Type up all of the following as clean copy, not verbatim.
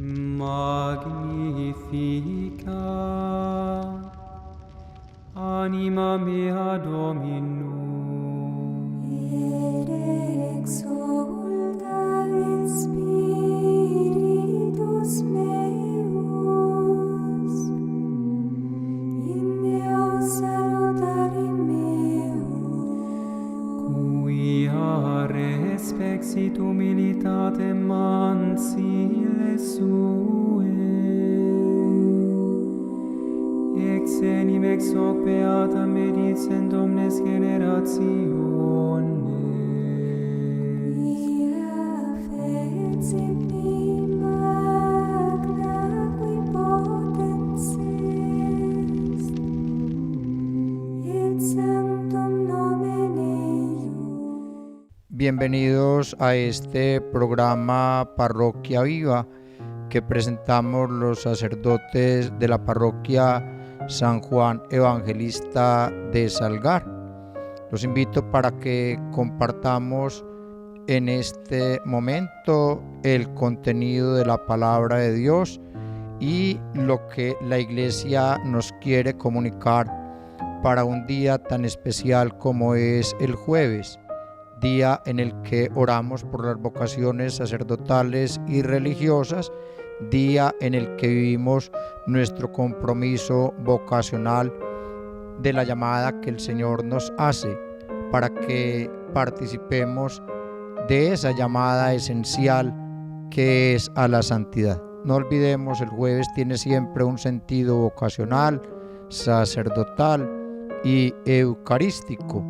Magnificat anima mea Dominum, et exsulta spiritus meus in Deo salutarim meum, quia respexit humilitatem mansile sue, ex enim ex hoc beata medicent omnes generationes. quia fecit me magna qui potens est, et sanctum nomen eius. Bienvenidos a este programa Parroquia Viva que presentamos los sacerdotes de la parroquia San Juan Evangelista de Salgar. Los invito para que compartamos en este momento el contenido de la palabra de Dios y lo que la Iglesia nos quiere comunicar para un día tan especial como es el jueves, día en el que oramos por las vocaciones sacerdotales y religiosas, día en el que vivimos nuestro compromiso vocacional de la llamada que el Señor nos hace para que participemos de esa llamada esencial que es a la santidad. No olvidemos, el jueves tiene siempre un sentido vocacional, sacerdotal y eucarístico.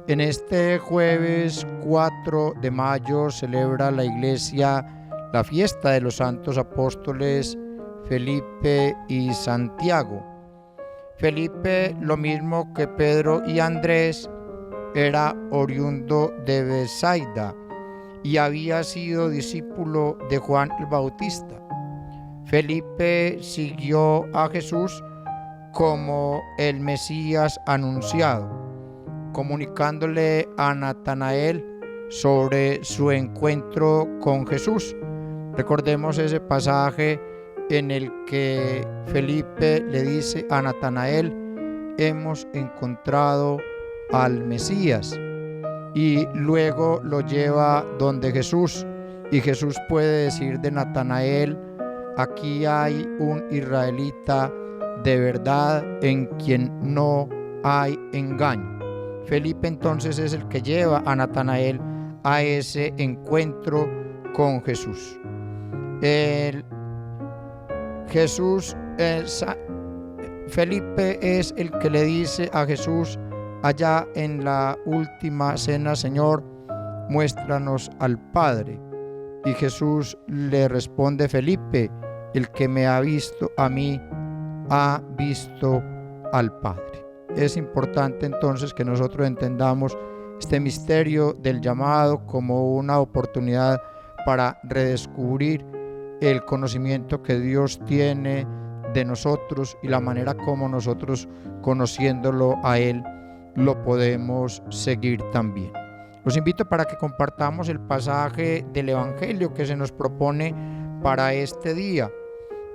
En este jueves 4 de mayo celebra la Iglesia la fiesta de los santos apóstoles Felipe y Santiago. Felipe, lo mismo que Pedro y Andrés, era oriundo de Betsaida y había sido discípulo de Juan el Bautista. Felipe siguió a Jesús como el Mesías anunciado, comunicándole a Natanael sobre su encuentro con Jesús. Recordemos ese pasaje en el que Felipe le dice a Natanael: hemos encontrado al Mesías, y luego lo lleva donde Jesús, y Jesús puede decir de Natanael: aquí hay un israelita de verdad en quien no hay engaño. Felipe entonces es el que lleva a Natanael a ese encuentro con Jesús. Felipe es el que le dice a Jesús allá en la última cena: Señor, muéstranos al Padre. Y Jesús le responde: Felipe, el que me ha visto a mí, ha visto al Padre. Es importante entonces que nosotros entendamos este misterio del llamado como una oportunidad para redescubrir el conocimiento que Dios tiene de nosotros y la manera como nosotros, conociéndolo a Él, lo podemos seguir también. Los invito para que compartamos el pasaje del Evangelio que se nos propone para este día,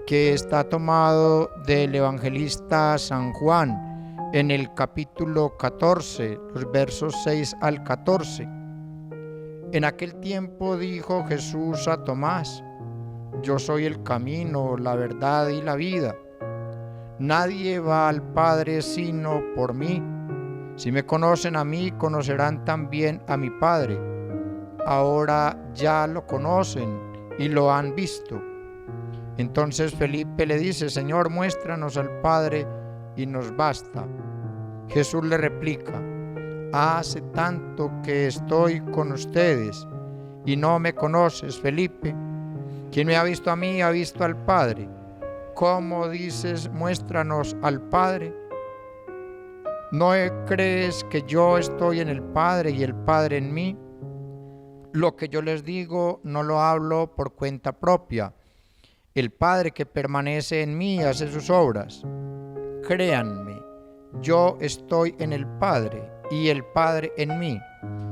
que está tomado del evangelista San Juan en el capítulo 14, los versos 6 al 14. En aquel tiempo dijo Jesús a Tomás: yo soy el camino, la verdad y la vida. Nadie va al Padre sino por mí. Si me conocen a mí, conocerán también a mi Padre. Ahora ya lo conocen y lo han visto. Entonces Felipe le dice: Señor, muéstranos al Padre y nos basta. Jesús le replica: hace tanto que estoy con ustedes y no me conoces, Felipe. Quien me ha visto a mí ha visto al Padre. ¿Cómo dices, muéstranos al Padre? ¿No crees que yo estoy en el Padre y el Padre en mí? Lo que yo les digo no lo hablo por cuenta propia. El Padre que permanece en mí hace sus obras. Créanme, yo estoy en el Padre y el Padre en mí.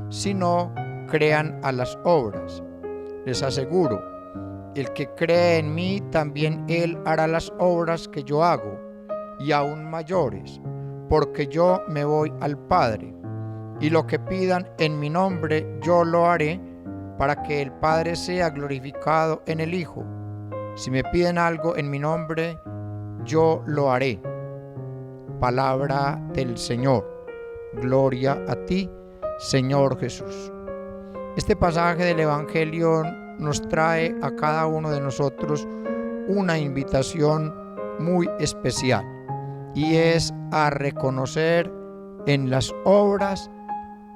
Si no, crean a las obras. Les aseguro El que cree en mí, también él hará las obras que yo hago, y aún mayores, porque yo me voy al Padre. Y lo que pidan en mi nombre, yo lo haré, para que el Padre sea glorificado en el Hijo. Si me piden algo en mi nombre, yo lo haré. Palabra del Señor. Gloria a ti, Señor Jesús. Este pasaje del Evangelio nos trae a cada uno de nosotros una invitación muy especial, y es a reconocer en las obras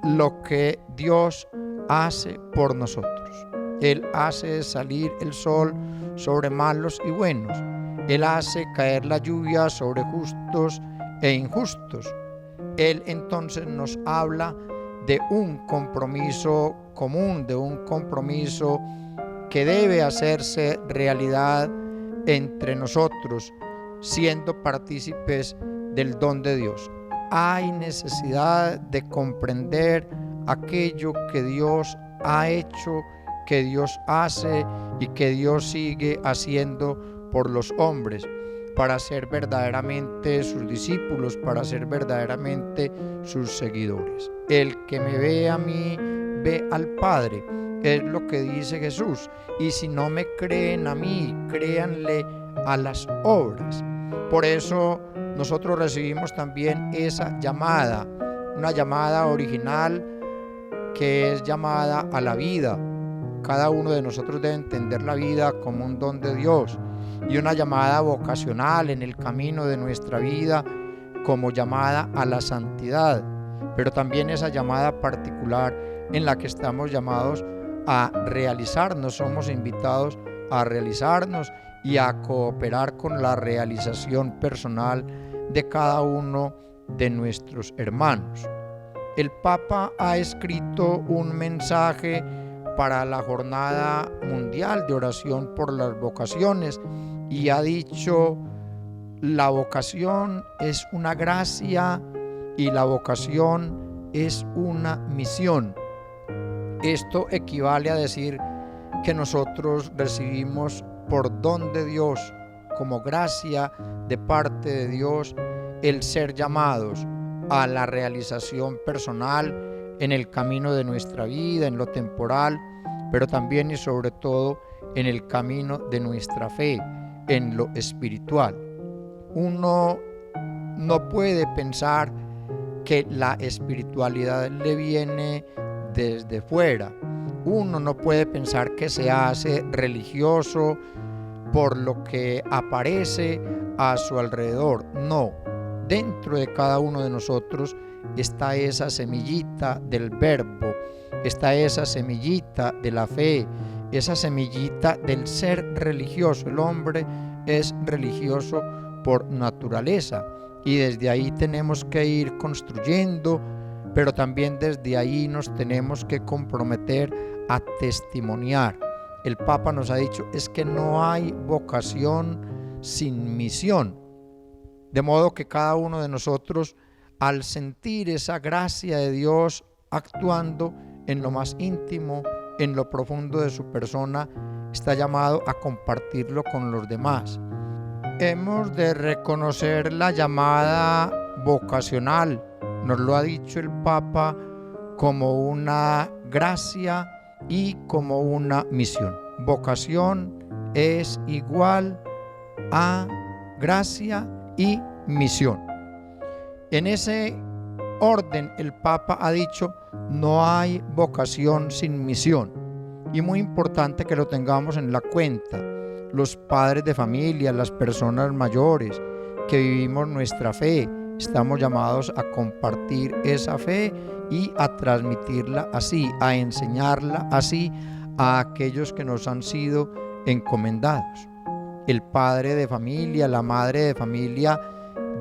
lo que Dios hace por nosotros. Él hace salir el sol sobre malos y buenos. Él hace caer la lluvia sobre justos e injustos. Él entonces nos habla de un compromiso común, de un compromiso que debe hacerse realidad entre nosotros, siendo partícipes del don de Dios. Hay necesidad de comprender aquello que Dios ha hecho, que Dios hace y que Dios sigue haciendo por los hombres, para ser verdaderamente sus discípulos, para ser verdaderamente sus seguidores. El que me ve a mí, ve al Padre, es lo que dice Jesús. Y si no me creen a mí, créanle a las obras. Por eso nosotros recibimos también esa llamada, una llamada original que es llamada a la vida. Cada uno de nosotros debe entender la vida como un don de Dios, y una llamada vocacional en el camino de nuestra vida como llamada a la santidad, pero también esa llamada particular en la que estamos llamados a realizarnos. Somos invitados a realizarnos y a cooperar con la realización personal de cada uno de nuestros hermanos. El Papa ha escrito un mensaje para la Jornada Mundial de Oración por las Vocaciones y ha dicho: la vocación es una gracia y la vocación es una misión. Esto equivale a decir que nosotros recibimos por don de Dios, como gracia de parte de Dios, el ser llamados a la realización personal en el camino de nuestra vida, en lo temporal, pero también y sobre todo en el camino de nuestra fe, en lo espiritual. Uno no puede pensar que la espiritualidad le viene desde fuera. Uno no puede pensar que se hace religioso por lo que aparece a su alrededor. No, dentro de cada uno de nosotros está esa semillita del verbo, está esa semillita de la fe, esa semillita del ser religioso. El hombre es religioso por naturaleza y desde ahí tenemos que ir construyendo, pero también desde ahí nos tenemos que comprometer a testimoniar. El Papa nos ha dicho, es que no hay vocación sin misión. De modo que cada uno de nosotros, al sentir esa gracia de Dios actuando en lo más íntimo, en lo profundo de su persona, está llamado a compartirlo con los demás. Hemos de reconocer la llamada vocacional, nos lo ha dicho el Papa, como una gracia y como una misión. Vocación es igual a gracia y misión. En ese orden el Papa ha dicho, no hay vocación sin misión. Y muy importante que lo tengamos en la cuenta. Los padres de familia, las personas mayores que vivimos nuestra fe, estamos llamados a compartir esa fe y a transmitirla así, a enseñarla así a aquellos que nos han sido encomendados. El padre de familia, la madre de familia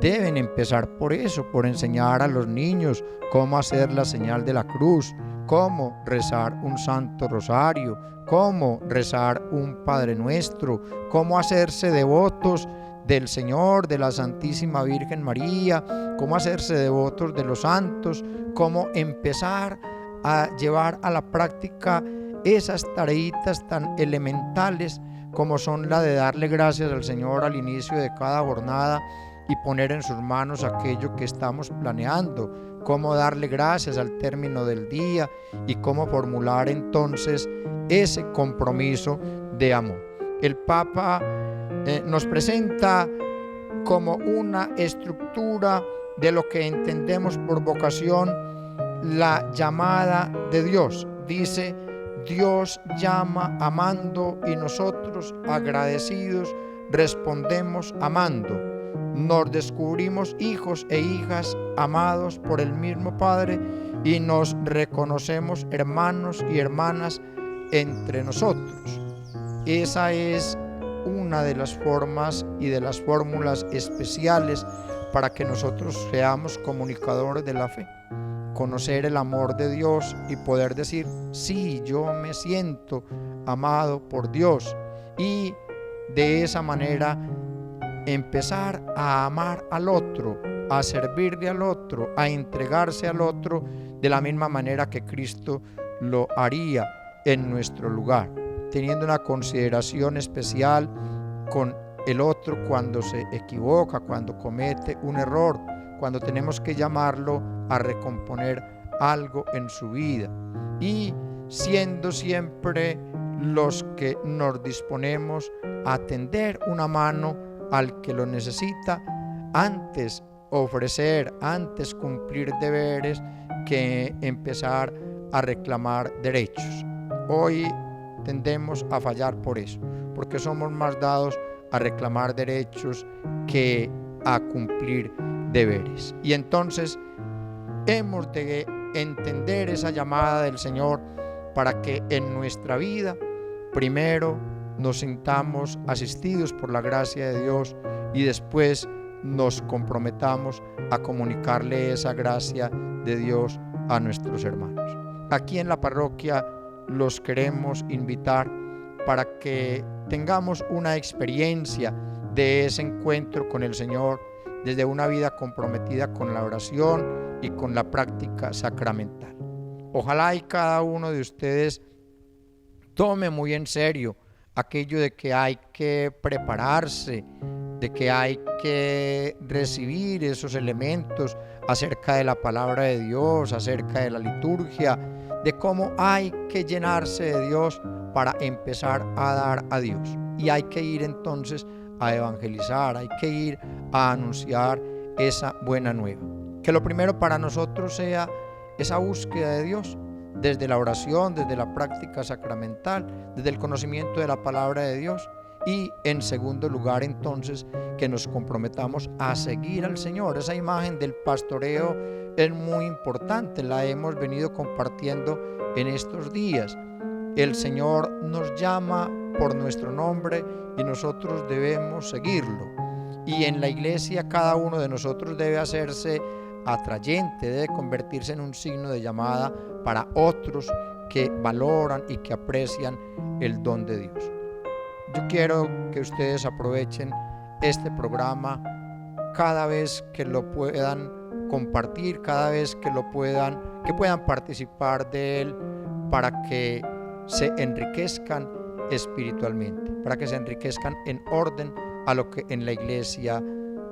deben empezar por eso, por enseñar a los niños cómo hacer la señal de la cruz, cómo rezar un santo rosario, cómo rezar un Padre Nuestro, cómo hacerse devotos del Señor, de la Santísima Virgen María, cómo hacerse devotos de los santos, cómo empezar a llevar a la práctica esas tareitas tan elementales como son la de darle gracias al Señor al inicio de cada jornada y poner en sus manos aquello que estamos planeando, cómo darle gracias al término del día y cómo formular entonces ese compromiso de amor. El Papa nos presenta como una estructura de lo que entendemos por vocación la llamada de Dios. Dice: Dios llama amando y nosotros, agradecidos, respondemos amando. Nos descubrimos hijos e hijas amados por el mismo Padre y nos reconocemos hermanos y hermanas entre nosotros. Esa es una de las formas y de las fórmulas especiales para que nosotros seamos comunicadores de la fe. Conocer el amor de Dios y poder decir: sí, yo me siento amado por Dios, y de esa manera empezar a amar al otro, a servirle al otro, a entregarse al otro de la misma manera que Cristo lo haría en nuestro lugar, teniendo una consideración especial con el otro cuando se equivoca, cuando comete un error, cuando tenemos que llamarlo a recomponer algo en su vida, y siendo siempre los que nos disponemos a tender una mano al que lo necesita, antes ofrecer, antes cumplir deberes que empezar a reclamar derechos. Hoy tendemos a fallar por eso, porque somos más dados a reclamar derechos que a cumplir deberes. Y entonces hemos de entender esa llamada del Señor para que en nuestra vida primero nos sintamos asistidos por la gracia de Dios y después nos comprometamos a comunicarle esa gracia de Dios a nuestros hermanos. Aquí en la parroquia los queremos invitar para que tengamos una experiencia de ese encuentro con el Señor desde una vida comprometida con la oración y con la práctica sacramental. Ojalá y cada uno de ustedes tome muy en serio aquello de que hay que prepararse, de que hay que recibir esos elementos acerca de la palabra de Dios, acerca de la liturgia, de cómo hay que llenarse de Dios para empezar a dar a Dios. Y hay que ir entonces a evangelizar, hay que ir a anunciar esa buena nueva. Que lo primero para nosotros sea esa búsqueda de Dios, desde la oración, desde la práctica sacramental, desde el conocimiento de la palabra de Dios, y en segundo lugar entonces que nos comprometamos a seguir al Señor. Esa imagen del pastoreo es muy importante, la hemos venido compartiendo en estos días. El Señor nos llama por nuestro nombre y nosotros debemos seguirlo. Y en la iglesia cada uno de nosotros debe hacerse atrayente, debe convertirse en un signo de llamada para otros que valoran y que aprecian el don de Dios. Yo quiero que ustedes aprovechen este programa cada vez que lo puedan compartir, cada vez que puedan participar de él, para que se enriquezcan espiritualmente, para que se enriquezcan en orden a lo que en la iglesia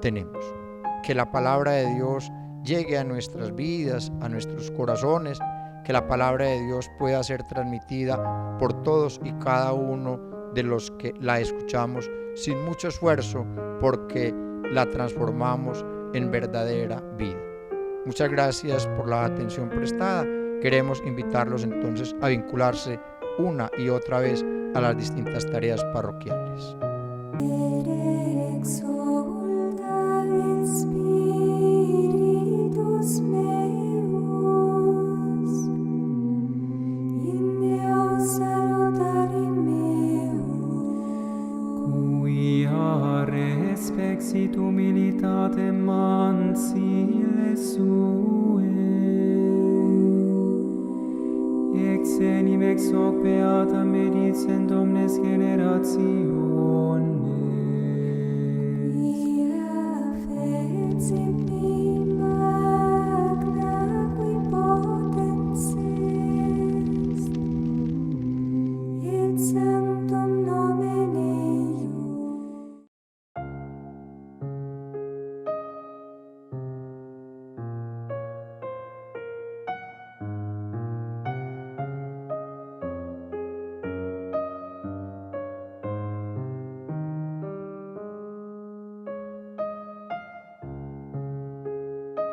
tenemos. Que la palabra de Dios llegue a nuestras vidas, a nuestros corazones, que la palabra de Dios pueda ser transmitida por todos y cada uno de los que la escuchamos sin mucho esfuerzo, porque la transformamos en verdadera vida. Muchas gracias por la atención prestada. Queremos invitarlos entonces a vincularse una y otra vez a las distintas tareas parroquiales. Exit humilitate mansile sue, ex enim ex hoc beata medicent omnes generationes.